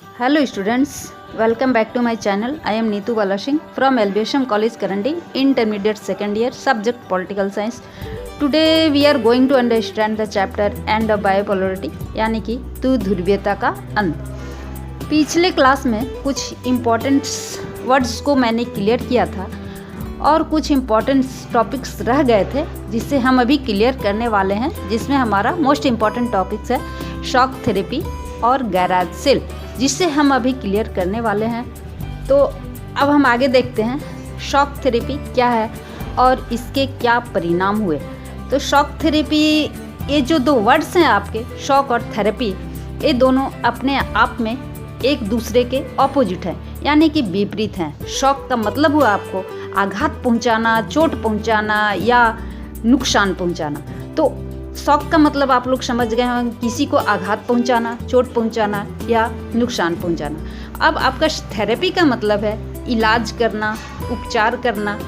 Hello students, welcome back to my channel. I am Neetu Bala Singh from LBSM College Karandi, intermediate second year, subject political science. Today we are going to understand the chapter end of biopolarity यानी कि ध्रुवीयता का अंत। पिछले class में कुछ important words को मैंने क्लियर किया था और कुछ इम्पोर्टेंट टॉपिक्स रह गए थे जिसे हम अभी क्लियर करने वाले हैं, जिसमें हमारा मोस्ट इम्पॉर्टेंट टॉपिक्स है शॉक थेरेपी और गैराज सेल, जिससे हम अभी क्लियर करने वाले हैं। तो अब हम आगे देखते हैं शॉक थेरेपी क्या है और इसके क्या परिणाम हुए। तो शॉक थेरेपी, ये जो दो वर्ड्स हैं आपके, शॉक और थेरेपी, ये दोनों अपने आप में एक दूसरे के ऑपोजिट हैं, यानी कि विपरीत हैं। शॉक का मतलब हुआ आपको आघात पहुंचाना, चोट पहुंचाना या नुकसान पहुंचाना। तो शॉक का मतलब आप लोग समझ गए होंगे, किसी को आघात पहुंचाना, चोट पहुंचाना या नुकसान पहुंचाना। अब आपका थेरेपी का मतलब है इलाज करना, उपचार करना,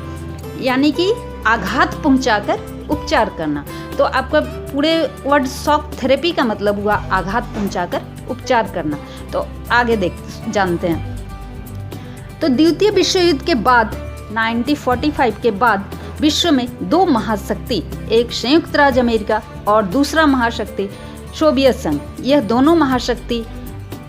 यानी कि आघात पहुंचाकर उपचार करना। तो आपका पूरे वर्ड शॉक थेरेपी का मतलब हुआ आघात पहुंचाकर उपचार करना। तो आगे जानते हैं। तो द्वितीय विश्व युद्ध के बाद 1945 के बाद विश्व में दो महाशक्ति, एक संयुक्त राज्य अमेरिका और दूसरा महाशक्ति सोवियत संघ, यह दोनों महाशक्ति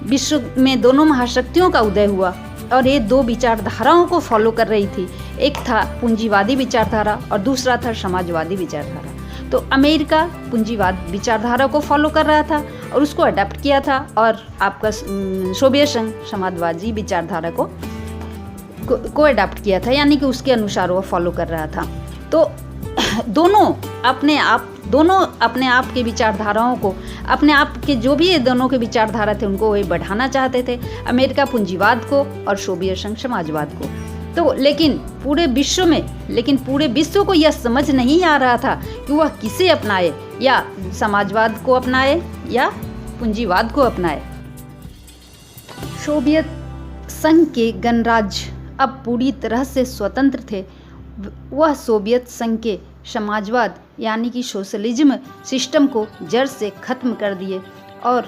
विश्व में दोनों महाशक्तियों का उदय हुआ और ये दो विचारधाराओं को फॉलो कर रही थी। एक था पूंजीवादी विचारधारा और दूसरा था समाजवादी विचारधारा। तो अमेरिका पूंजीवाद विचारधारा को फॉलो कर रहा था और उसको अडॉप्ट किया था, और आपका सोवियत संघ समाजवादी विचारधारा को अडॉप्ट किया था, यानी कि उसके अनुसार वो फॉलो कर रहा था। तो दोनों अपने आप के विचारधाराओं को, अपने आप के जो भी ये दोनों के विचारधारा थे उनको वे बढ़ाना चाहते थे, अमेरिका पूंजीवाद को और सोवियत संघ समाजवाद को। तो लेकिन पूरे विश्व को यह समझ नहीं आ रहा था कि वह किसे अपनाए, या समाजवाद को अपनाए या पूंजीवाद को अपनाए। सोवियत संघ के गणराज्य अब पूरी तरह से स्वतंत्र थे। वह सोवियत संघ के समाजवाद यानी कि सोशलिज्म सिस्टम को जड़ से खत्म कर दिए, और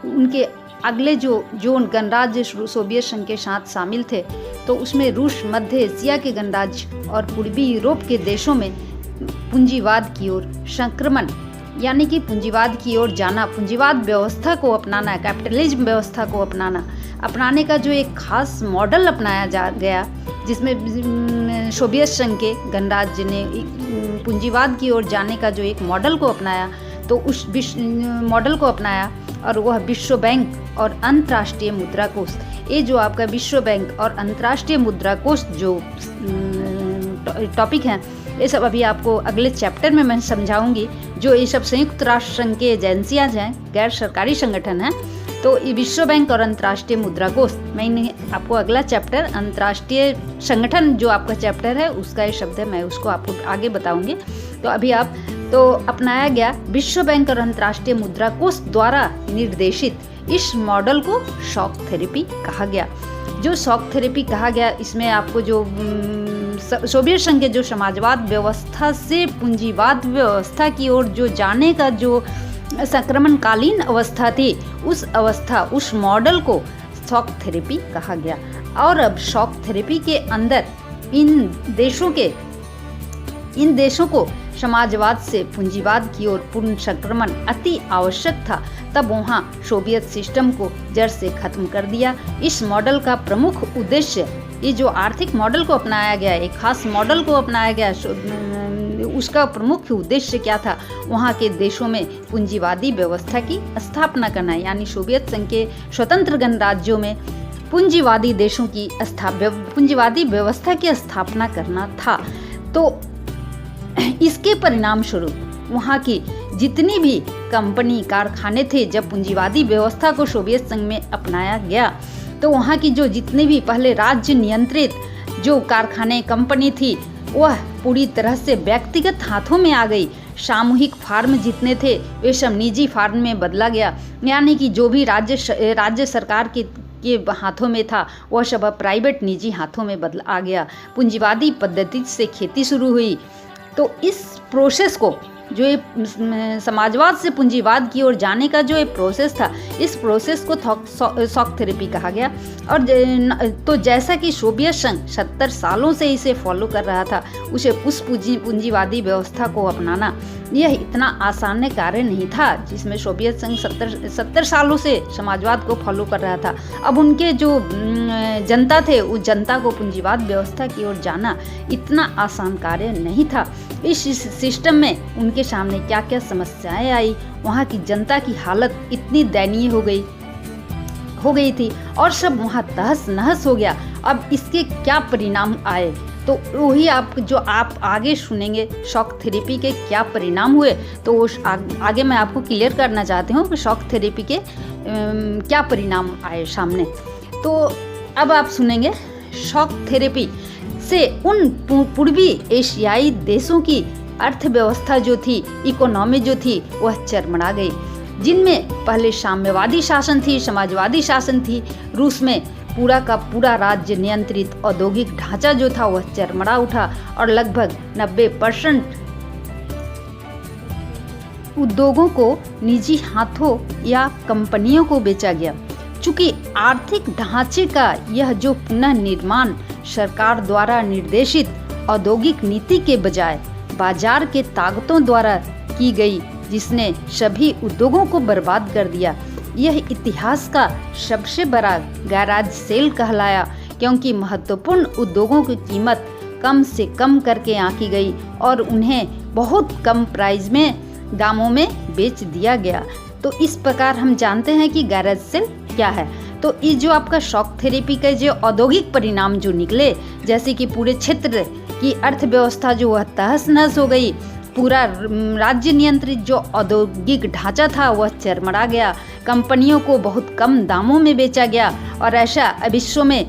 उनके अगले जो गणराज्य सोवियत संघ के साथ शामिल थे, तो उसमें रूस, मध्य एशिया के गणराज्य और पूर्वी यूरोप के देशों में पूंजीवाद की ओर संक्रमण, यानी कि पूंजीवाद की ओर जाना, पूंजीवाद व्यवस्था को अपनाना, कैपिटलिज्म व्यवस्था को अपनाने का जो एक खास मॉडल अपनाया गया, जिसमें सोवियत संघ के गणराज्य ने पूंजीवाद की ओर जाने का जो एक मॉडल को अपनाया, तो उस मॉडल को अपनाया और वह विश्व बैंक और अंतर्राष्ट्रीय मुद्रा कोष। ये जो आपका विश्व बैंक और अंतर्राष्ट्रीय मुद्रा कोष जो टॉपिक हैं, ये सब अभी आपको अगले चैप्टर में मैं समझाऊंगी। जो ये सब संयुक्त राष्ट्र संघ के एजेंसियां हैं, गैर सरकारी संगठन हैं, तो ये विश्व बैंक और अंतर्राष्ट्रीय मुद्रा कोष, मैं आपको अगला चैप्टर अंतर्राष्ट्रीय संगठन जो आपका चैप्टर है उसका ये शब्द है, मैं उसको आपको आगे बताऊंगी। तो अभी अपनाया गया विश्व बैंक और अंतर्राष्ट्रीय मुद्रा कोष द्वारा निर्देशित इस मॉडल को शॉक थेरेपी कहा गया। जो शॉक थेरेपी कहा गया, इसमें आपको जो सोवियत संघ के जो समाजवाद व्यवस्था से पूंजीवाद व्यवस्था की ओर जो जाने का जो संक्रमणकालीन अवस्था थी, उस मॉडल को शॉक थेरेपी कहा गया। और अब शॉक थेरेपी के अंदर इन देशों को समाजवाद से पूंजीवाद की ओर पूर्ण संक्रमण अति आवश्यक था। तब वहाँ सोवियत सिस्टम को जड़ से खत्म कर दिया। इस मॉडल का प्रमुख उद्देश्य, ये जो आर्थिक मॉडल को अपनाया गया, एक खास मॉडल को अपनाया गया, उसका प्रमुख उद्देश्य क्या था? वहाँ के देशों में पूंजीवादी व्यवस्था की स्थापना करना, यानी सोवियत संघ के स्वतंत्र गणराज्यों में पूंजीवादी पूंजीवादी व्यवस्था की स्थापना करना था। तो इसके परिणाम स्वरूप वहाँ की जितनी भी कंपनी, कारखाने थे, जब पूंजीवादी व्यवस्था को सोवियत संघ में अपनाया गया, तो वहाँ की जो जितने भी पहले राज्य नियंत्रित जो कारखाने, कंपनी थी, वह पूरी तरह से व्यक्तिगत हाथों में आ गई। सामूहिक फार्म जितने थे वे सब निजी फार्म में बदला गया, यानी कि जो भी राज्य सरकार के हाथों में था वह सब प्राइवेट निजी हाथों में आ गया। पूंजीवादी पद्धति से खेती शुरू हुई। तो इस प्रोसेस को जो ये समाजवाद से पूंजीवाद की ओर जाने का जो ये प्रोसेस था, इस प्रोसेस को शॉक थेरेपी कहा गया। और तो जैसा कि सोवियत संघ 70 सालों से इसे फॉलो कर रहा था, उसे उस पूंजीवादी व्यवस्था को अपनाना यह इतना आसान कार्य नहीं था, जिसमें सोवियत संघ 70 सालों से समाजवाद को फॉलो कर रहा था। अब उनके जो जनता थे, उस जनता को पूंजीवाद व्यवस्था की ओर जाना इतना आसान कार्य नहीं था। इस सिस्टम में उनके सामने क्या क्या समस्याएं आई, वहाँ की जनता की हालत इतनी दयनीय हो गई थी और सब वहाँ तहस नहस हो गया। अब इसके क्या परिणाम आए, तो वही आप आगे सुनेंगे शॉक थेरेपी के क्या परिणाम हुए। तो वो आगे मैं आपको क्लियर करना चाहती हूँ कि शॉक थेरेपी के क्या परिणाम आए सामने। तो अब आप सुनेंगे शॉक थेरेपी से उन पूर्वी एशियाई देशों की अर्थव्यवस्था जो थी, इकोनॉमी जो थी, वह चरमरा गई। जिनमें पहले साम्यवादी शासन थी, समाजवादी शासन थी। रूस में पूरा का पूरा राज्य नियंत्रित औद्योगिक ढांचा जो था वह चरमरा उठा और लगभग 90% उद्योगों को निजी हाथों या कंपनियों को बेचा गया। चूंकि आर्थिक ढांचे का यह जो पुनः निर्माण सरकार द्वारा निर्देशित औद्योगिक नीति के बजाय बाजार के ताकतों द्वारा की गई, जिसने सभी उद्योगों को बर्बाद कर दिया। यह इतिहास का सबसे बड़ा गैराज सेल कहलाया, क्योंकि महत्वपूर्ण उद्योगों की कीमत कम से कम करके आंकी गई और उन्हें बहुत कम प्राइस में दामों में बेच दिया गया। तो इस प्रकार हम जानते हैं कि गैराज सेल क्या है। तो ये जो आपका शॉक थेरेपी के जो औद्योगिक परिणाम जो निकले, जैसे कि पूरे क्षेत्र की अर्थव्यवस्था जो वह तहस नहस हो गई, पूरा राज्य नियंत्रित जो औद्योगिक ढांचा था वह चरमरा गया, कंपनियों को बहुत कम दामों में बेचा गया और ऐसा विश्व में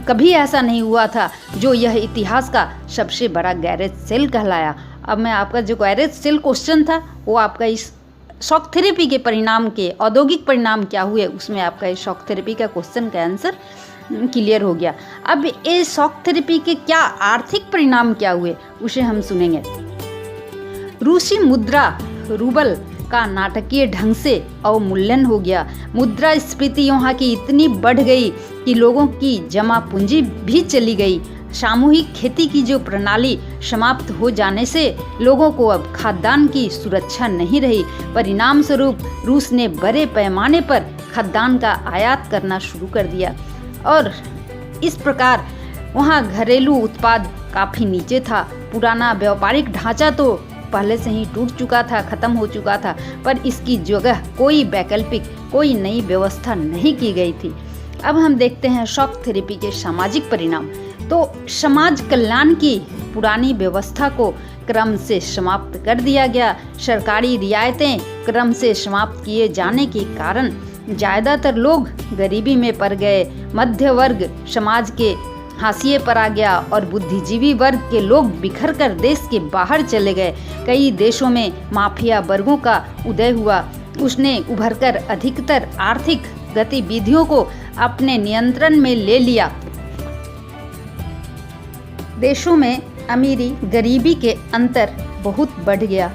कभी ऐसा नहीं हुआ था, जो यह इतिहास का सबसे बड़ा गैरेज सेल कहलाया। अब मैं आपका जो गैरेज सेल क्वेश्चन था वो आपका इस शॉक थेरेपी के परिणाम के औद्योगिक परिणाम क्या हुए, उसमें आपका इस शॉक थेरेपी का क्वेश्चन का आंसर क्लियर हो गया। अब ये शॉक थेरेपी के क्या आर्थिक परिणाम क्या हुए उसे हम सुनेंगे। रूसी मुद्रा रूबल का नाटकीय ढंग से अवमूल्यन हो गया। मुद्रा स्फीति यहाँ की इतनी बढ़ गई कि लोगों की जमा पूंजी भी चली गई। सामूहिक खेती की जो प्रणाली समाप्त हो जाने से लोगों को अब खाद्यान्न की सुरक्षा नहीं रही। परिणाम स्वरूप रूस ने बड़े पैमाने पर खाद्यान्न का आयात करना शुरू कर दिया और इस प्रकार वहाँ घरेलू उत्पाद काफ़ी नीचे था। पुराना व्यापारिक ढांचा तो पहले से ही टूट चुका था, खत्म हो चुका था, पर इसकी जगह कोई वैकल्पिक, कोई नई व्यवस्था नहीं की गई थी। अब हम देखते हैं शॉक थेरेपी के सामाजिक परिणाम। तो समाज कल्याण की पुरानी व्यवस्था को क्रम से समाप्त कर दिया गया। सरकारी रियायतें क्रम से समाप्त किए जाने के कारण ज़्यादातर लोग गरीबी में पड़ गए। मध्य वर्ग समाज के हाशिए पर आ गया और बुद्धिजीवी वर्ग के लोग बिखर कर देश के बाहर चले गए। कई देशों में माफिया वर्गों का उदय हुआ। उसने उभरकर अधिकतर आर्थिक गतिविधियों को अपने नियंत्रण में ले लिया। देशों में अमीरी गरीबी के अंतर बहुत बढ़ गया।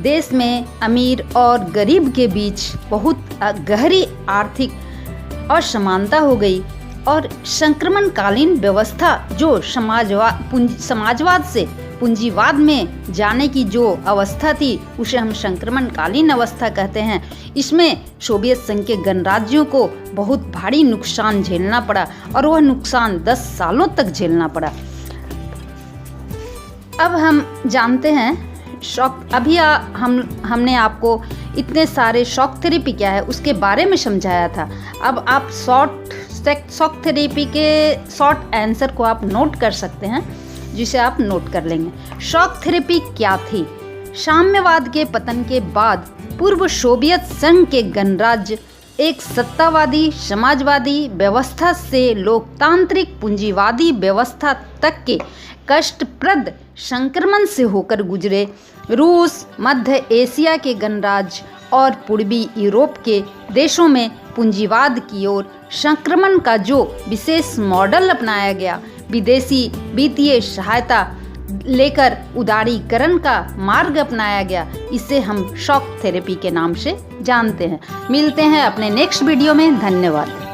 देश में अमीर और गरीब के बीच बहुत गहरी आर्थिक असमानता हो गई और संक्रमणकालीन व्यवस्था जो समाजवाद से पूंजीवाद में जाने की जो अवस्था थी उसे हम संक्रमणकालीन अवस्था कहते हैं। इसमें सोवियत संघ के गणराज्यों को बहुत भारी नुकसान झेलना पड़ा और वह नुकसान 10 सालों तक झेलना पड़ा। अब हम जानते हैं हमने आपको इतने सारे शॉक थेरेपी क्या है उसके बारे में समझाया था। अब आप शॉक थेरेपी के शॉर्ट आंसर को आप नोट कर सकते हैं, जिसे आप नोट कर लेंगे। शॉक थेरेपी क्या थी? साम्यवाद के पतन के बाद पूर्व सोवियत संघ के गणराज्य एक सत्तावादी समाजवादी व्यवस्था से लोकतांत्रिक पूंजीवादी व्यवस्था तक के कष्टप्रद संक्रमण से होकर गुजरे। रूस, मध्य एशिया के गणराज्य और पूर्वी यूरोप के देशों में पूंजीवाद की ओर संक्रमण का जो विशेष मॉडल अपनाया गया, विदेशी वित्तीय सहायता, लेकर उदारीकरण का मार्ग अपनाया गया, इसे हम शॉक थेरेपी के नाम से जानते हैं। मिलते हैं अपने नेक्स्ट वीडियो में। धन्यवाद।